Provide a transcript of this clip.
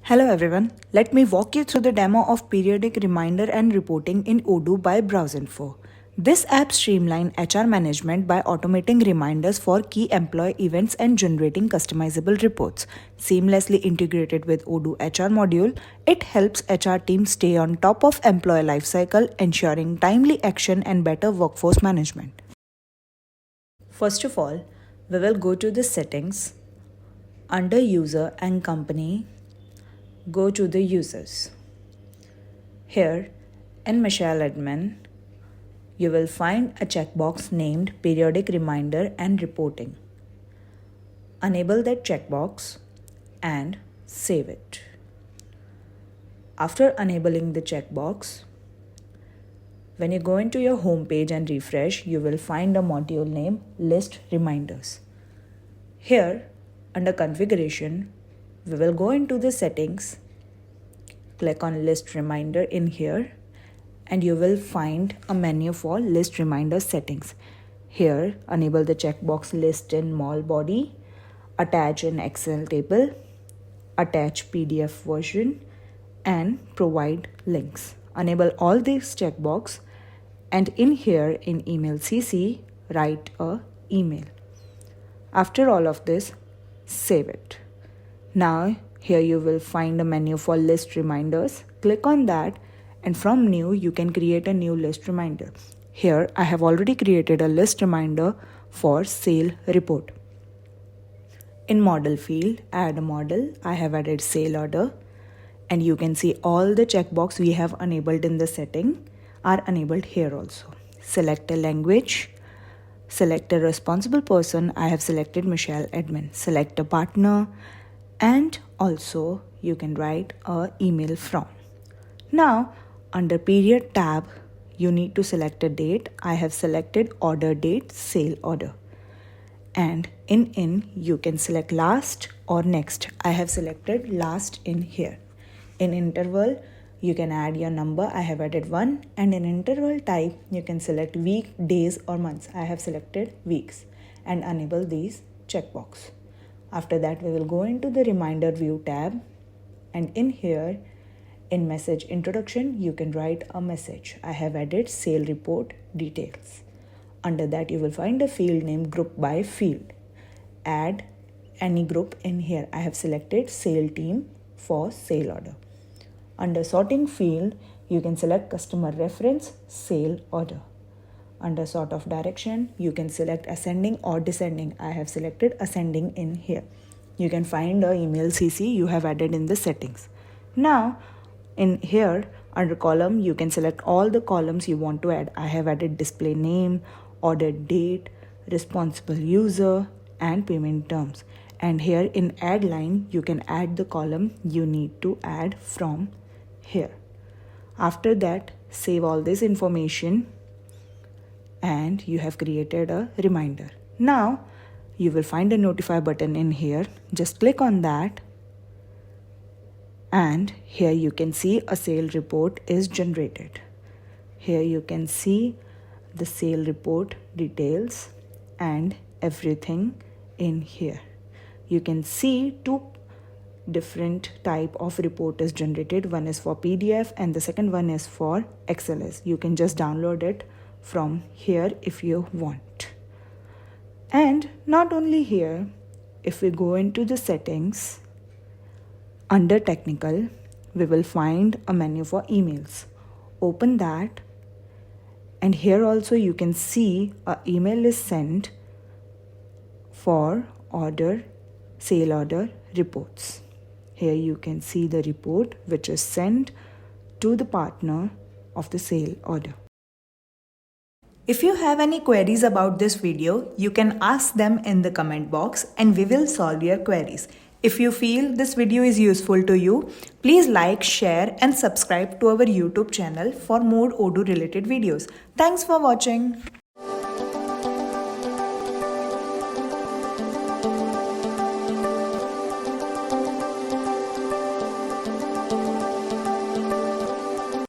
Hello everyone, let me walk you through the demo of periodic reminder and reporting in Odoo by BrowseInfo. This app streamlines HR management by automating reminders for key employee events and generating customizable reports. Seamlessly integrated with Odoo HR module, it helps HR teams stay on top of employee lifecycle, ensuring timely action and better workforce management. First of all, we will go to the settings. Under user and company, go to the users. Here in Michelle admin, you will find a checkbox named periodic reminder and reporting. Enable that checkbox and save it. After enabling the checkbox, when you go into your home page and refresh, you will find a module named list reminders. Here under configuration, we will go into the settings, click on list reminder in here, and you will find a menu for list reminder settings. Here, enable the checkbox list in mall body, attach an Excel table, attach PDF version, and provide links. Enable all these checkbox, and in here in email CC, write a email. After all of this, save it. Now, here you will find a menu for list reminders. Click on that, and from new, you can create a new list reminder. Here, I have already created a list reminder for sale report. In model field, add a model. I have added sale order, and you can see all the checkbox we have enabled in the setting are enabled here also. Select a language. Select a responsible person. I have selected Michelle admin. Select a partner, and also you can write an email from. Now under period tab, you need to select a date. I have selected order date sale order, and in you can select last or next. I have selected last in here. In interval, you can add your number. I have added 1, and in interval type you can select week, days or months. I have selected weeks, and enable these checkbox. After that, we will go into the reminder view tab, and in here in message introduction, you can write a message. I have added sale report details. Under that, you will find a field name group by field. Add any group in here. I have selected sale team for sale order. Under sorting field, you can select customer reference sale order. Under sort of direction, you can select ascending or descending. I have selected ascending in here. You can find the email CC you have added in the settings. Now, in here, under column, you can select all the columns you want to add. I have added display name, order date, responsible user, and payment terms. And here in add line, you can add the column you need to add from here. After that, save all this information, and you have created a reminder. Now, you will find a notify button in here. Just click on that, and here you can see a sale report is generated. Here you can see the sale report details and everything in here. You can see two different type of report is generated. One is for PDF and the second one is for XLS. You can just download it from here if you want. And not only here, if we go into the settings, under technical, we will find a menu for emails. Open that, and here also you can see an email is sent for order, sale order reports. Here you can see the report which is sent to the partner of the sale order. If you have any queries about this video, you can ask them in the comment box and we will solve your queries. If you feel this video is useful to you, please like, share and subscribe to our YouTube channel for more Odoo related videos. Thanks for watching.